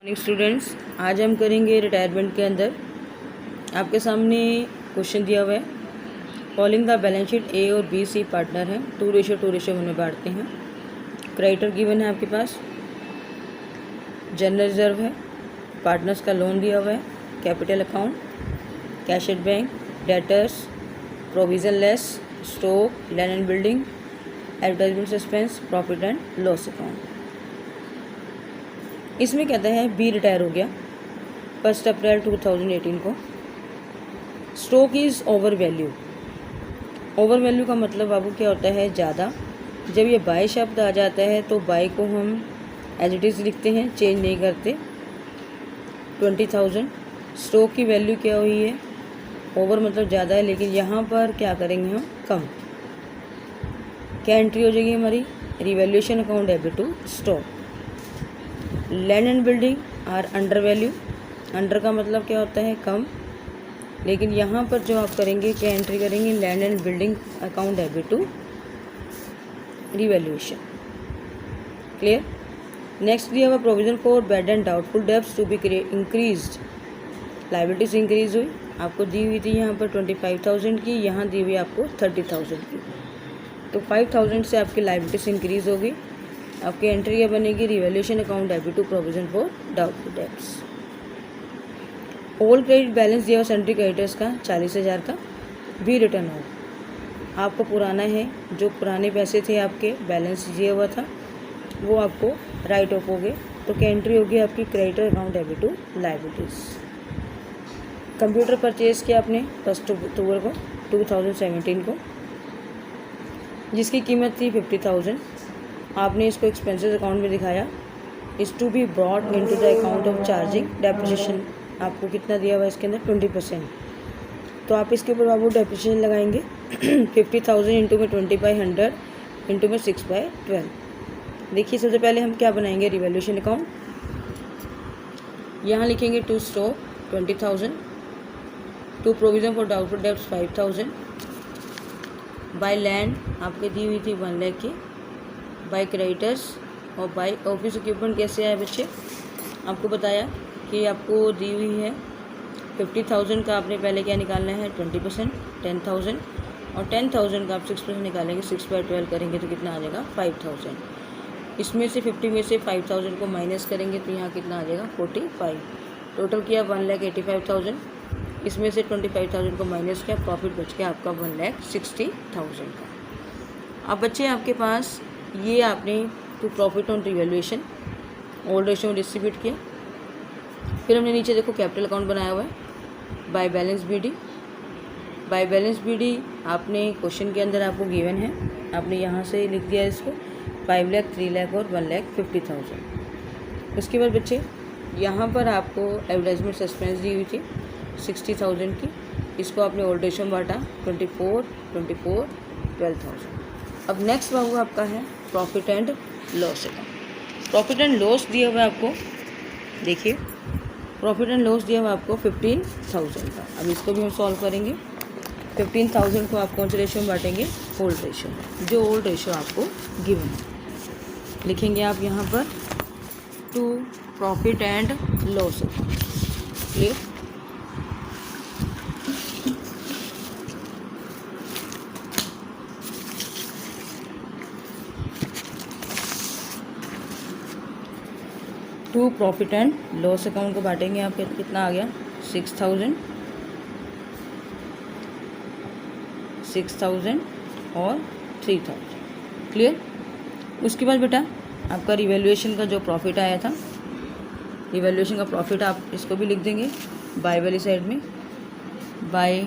Morning students, आज हम करेंगे रिटायरमेंट के अंदर। आपके सामने क्वेश्चन दिया हुआ है। फॉलोइंग द बैलेंस शीट ए और बी सी पार्टनर हैं, 2:2 में बांटते हैं। क्रेडिटर गिवन है आपके पास, जनरल रिजर्व है, पार्टनर्स का लोन दिया हुआ है, capital account, cash at bank, debtors, provision less, stock, land and building, advertisement expense, profit and loss account. इसमें कहता है बी रिटायर हो गया 1 अप्रैल 2018 को। Stock is over value. Over value का मतलब बाबू क्या होता है? ज़्यादा। जब ये बाय शब्द आ जाता है तो बाय को हम एज इट इज़ लिखते हैं, चेंज नहीं करते। 20,000 स्टॉक की वैल्यू क्या हुई है? ओवर मतलब ज़्यादा है, लेकिन यहाँ पर क्या करेंगे हम? कम। क्या एंट्री हो जाएगी हमारी? Revaluation account debit to stock. Land and building are under value. Under का मतलब क्या होता है? कम। लेकिन यहाँ पर जो आप करेंगे, क्या एंट्री करेंगे? Land and building account debit to revaluation. Clear? Next दिया हुआ provision for bad and doubtful debts to be increased. Liabilities increase हुई, आपको दी हुई थी यहाँ पर 25,000 की, यहाँ दी हुई आपको 30,000 की, तो 5,000 से आपकी लाइबिलिटीज इंक्रीज होगी। आपकी एंट्री क्या बनेगी? Revaluation account debit to provision for doubtful debts. Old credit balance दिया हुआ सेंट्री क्रेडिटर्स का 40,000 का, बी रिटर्न ऑफ। आपको पुराना है, जो पुराने पैसे थे आपके बैलेंस दिया हुआ था वो आपको राइट ऑफ हो गए, तो क्या एंट्री होगी आपकी? Creditor account debit to liabilities. Computer purchase किया आपने 1 अक्टूबर को 2017 को, जिसकी कीमत थी 50,000। आपने इसको एक्सपेंसेस अकाउंट में दिखाया। Is to be brought into the account of charging depreciation. आपको कितना दिया हुआ है इसके अंदर? 20%। तो आप इसके ऊपर बाबू डेप्रिसिएशन लगाएंगे 50,000 इंटू में 20/100 इंटू में 6/12। देखिए, सबसे पहले हम क्या बनाएंगे? Revaluation account. यहाँ लिखेंगे to stock 20,000, to provision for doubtful debts 5,000, by land आपके दी हुई थी 1 लाख की, बाय क्रेडिटर्स और बाय ऑफिस इक्विपमेंट। कैसे आए बच्चे? आपको बताया कि आपको दी हुई है 50,000 का, आपने पहले क्या निकालना है? 20%, 10,000, और 10,000 का आप 6% निकालेंगे, 6/12 करेंगे तो कितना आ जाएगा? 5,000। इसमें से 50 में से 5,000 को माइनस करेंगे तो यहाँ कितना आ जाएगा? 45। टोटल किया 1,85,000। इसमें से 25,000 को माइनस किया, प्रॉफिट बच गया आपका 1,60,000 का। अब बच्चे आपके पास ये आपने to profit on revaluation old ratio में डिस्ट्रीब्यूट किया। फिर हमने नीचे देखो कैपिटल अकाउंट बनाया हुआ है, by balance BD. By balance BD आपने क्वेश्चन के अंदर आपको गिवन है, आपने यहाँ से लिख दिया इसको 5 लाख, 3 लाख और 1,50,000। उसके बाद बच्चे यहाँ पर आपको एडवर्टाइजमेंट एक्सपेंस दी हुई थी 60,000 की, इसको आपने ओल्ड रेशियो में बांटा 24, 24, 12,000। अब नेक्स्ट बाबू आपका है profit and loss account. Profit and loss दिया हुआ है आपको, देखिए प्रॉफिट एंड लॉस दिया हुआ आपको 15,000 का। अब इसको भी हम सॉल्व करेंगे। 15,000 को आप कौन से रेशियो में बांटेंगे? ओल्ड रेशियो में, जो ओल्ड रेशियो आपको गिवन है। लिखेंगे आप यहाँ पर to profit and loss account. Clear? To profit and loss account को बांटेंगे आप, कितना आ गया? 6,000, 6,000 और 3,000। क्लियर? उसके बाद बेटा आपका रिवैल्यूएशन का जो प्रॉफिट आया था, रिवैल्यूएशन का प्रॉफिट आप इसको भी लिख देंगे बाय वाली साइड में, बाय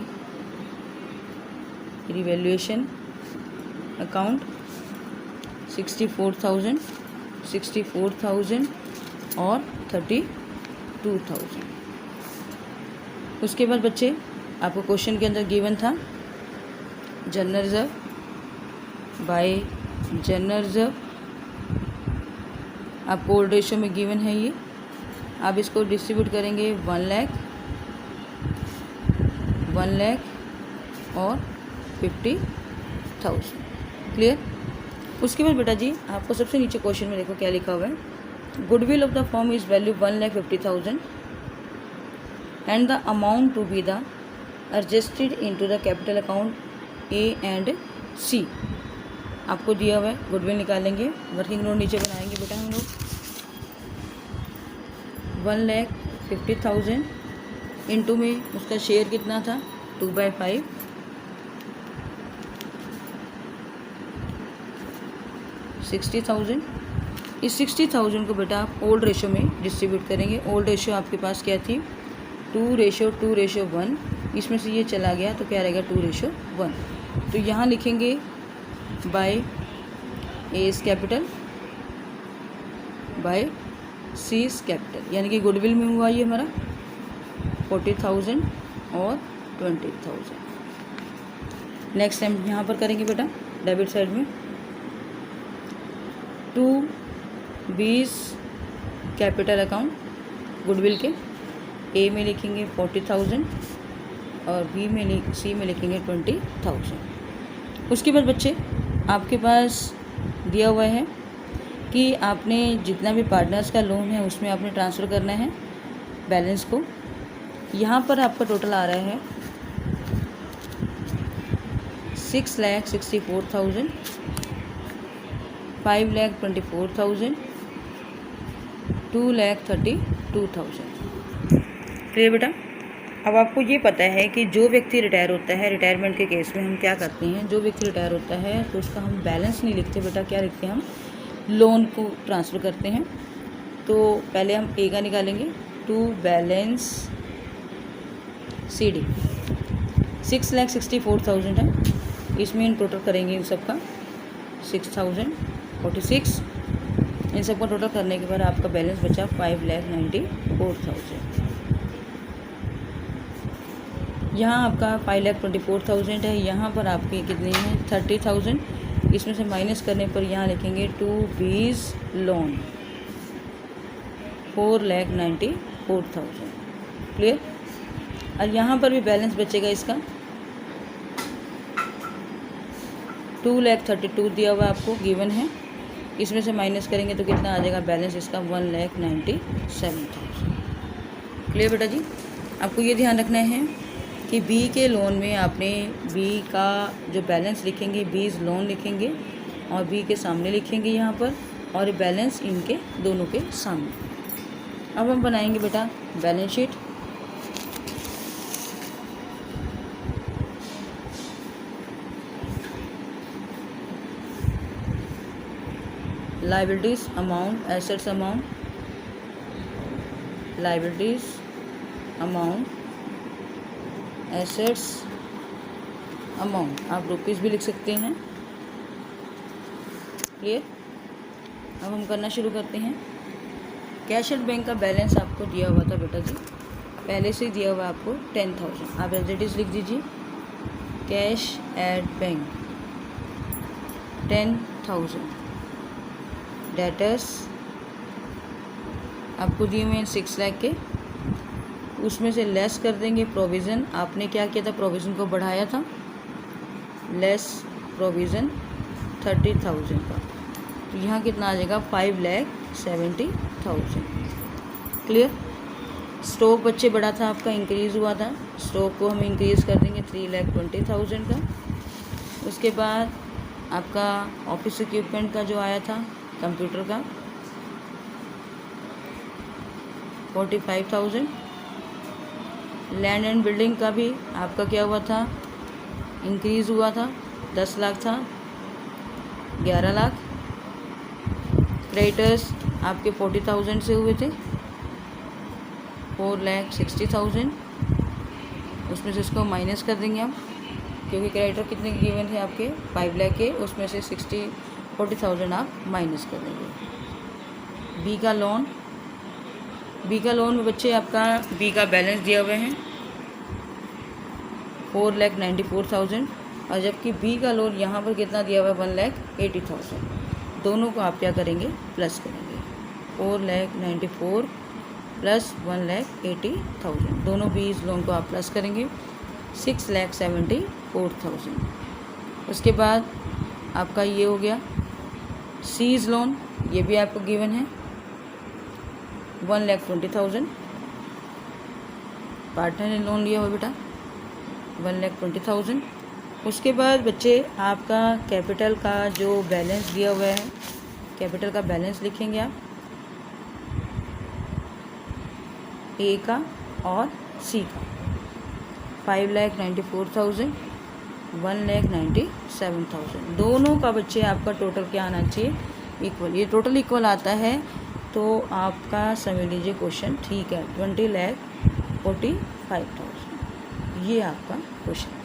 रिवैल्यूएशन अकाउंट 64,000, 64,000 और 32,000। उसके बाद बच्चे आपको क्वेश्चन के अंदर गिवन था general reserve, bye general reserve आपको ओल्ड रेशियो में गिवन है ये। आप इसको डिस्ट्रीब्यूट करेंगे 1 लाख, 1 लाख और 50,000। क्लियर? उसके बाद बेटा जी आपको सबसे नीचे क्वेश्चन में देखो क्या लिखा हुआ है, goodwill of the firm is value 1,50,000 and the amount to be the adjusted into the capital account A and सी। आपको दिया हुआ है, गुडविल निकालेंगे, वर्किंग नोट नीचे बनाएंगे बेटा हम लोग। 1,50,000 इंटू में उसका शेयर कितना था 2/5, 60,000। इस 60,000 को बेटा आप ओल्ड रेशो में डिस्ट्रीब्यूट करेंगे। ओल्ड रेशो आपके पास क्या थी 2:1, इसमें से ये चला गया तो क्या रहेगा 2:1। तो यहाँ लिखेंगे by S capital by seize capital, यानी कि गुडविल में हुआ ये हमारा 40,000 और 20,000। नेक्स्ट टाइम यहाँ पर करेंगे बेटा डेबिट साइड में 2/20 कैपिटल अकाउंट गुडविल के ए में लिखेंगे 40,000 और सी में लिखेंगे 20,000। उसके बाद बच्चे आपके पास दिया हुआ है कि आपने जितना भी पार्टनर्स का लोन है उसमें आपने ट्रांसफ़र करना है बैलेंस को। यहाँ पर आपका टोटल आ रहा है 6,64,000, 5,24,000, 2,32,000। क्लियर बेटा। अब आपको ये पता है कि जो व्यक्ति रिटायर होता है, रिटायरमेंट के केस में हम क्या करते हैं, जो व्यक्ति रिटायर होता है तो उसका हम बैलेंस नहीं लिखते बेटा, क्या लिखते हैं हम लोन को ट्रांसफ़र करते हैं। तो पहले हम ए का निकालेंगे, टू बैलेंस CD 6,64,000 है, इसमें इन टोटल करेंगे इन सब का 6,046, इन सब का टोटल करने के बाद आपका बैलेंस बचा 5,94,000। यहाँ आपका 5,24,000 है, यहाँ पर आपके कितने हैं 30,000, इसमें से माइनस करने पर यहाँ लिखेंगे 2/20 लोन 4,94,000। क्लियर। और यहाँ पर भी बैलेंस बचेगा इसका 2,32,000 दिया हुआ आपको गिवन है, इसमें से माइनस करेंगे तो कितना आ जाएगा बैलेंस इसका 1,97,000। क्लियर बेटा जी। आपको ये ध्यान रखना है कि बी के लोन में आपने बी का जो बैलेंस लिखेंगे 20 लोन लिखेंगे और बी के सामने लिखेंगे यहाँ पर, और बैलेंस इनके दोनों के सामने। अब हम बनाएंगे बेटा balance sheet. Liabilities amount, assets amount, liabilities amount, assets amount, आप रुपीज़ भी लिख सकते हैं। क्लियर। अब हम करना शुरू करते हैं। कैश एट बैंक का बैलेंस आपको दिया हुआ था बेटा जी, पहले से दिया हुआ आपको 10,000, आप एज इट इज़ लिख दीजिए। कैश एट बैंक 10,000, डेटर्स आपको दिए हुए 6 लाख के, उसमें से लेस कर देंगे प्रोविज़न। आपने क्या किया था, प्रोविज़न को बढ़ाया था, लेस प्रोविज़न 30,000 का, तो यहाँ कितना आ जाएगा 5,70,000। क्लियर। स्टॉक बच्चे बढ़ा था आपका, इंक्रीज़ हुआ था, स्टॉक को हम इंक्रीज़ कर देंगे 3,20,000 का। उसके बाद आपका ऑफिस इक्विपमेंट का जो आया था कंप्यूटर का 45,000। लैंड एंड बिल्डिंग का भी आपका क्या हुआ था, इंक्रीज़ हुआ था, 10 लाख था 11 लाख। क्रेडिटर्स आपके 40,000 से हुए थे 4,60,000, उसमें से इसको माइनस कर देंगे हम, क्योंकि क्रेडिटर कितने गिवन थे आपके 5 लाख के, उसमें से 40,000 आप माइनस कर देंगे। बी का लोन, बी का लोन में बच्चे आपका बी का बैलेंस दिया हुए हैं 4,94,000, और जबकि बी का लोन यहाँ पर कितना दिया हुआ है 1,80,000। दोनों को आप क्या करेंगे, प्लस करेंगे। 4,94,000 प्लस 1,80,000, दोनों बी इस लोन को आप प्लस करेंगे 6,74,000। उसके बाद आपका ये हो गया सीज लोन, ये भी आपको गिवन है 1,20,000। पार्टनर ने लोन लिया हुआ बेटा 1,20,000। उसके बाद बच्चे आपका कैपिटल का जो बैलेंस दिया हुआ है, कैपिटल का बैलेंस लिखेंगे आप ए का और सी का। 5,94,000, 1,97,000, दोनों का बच्चे आपका टोटल क्या आना चाहिए, इक्वल। ये टोटल इक्वल आता है तो आपका समझ लीजिए क्वेश्चन ठीक है, 20,45,000 ये आपका क्वेश्चन।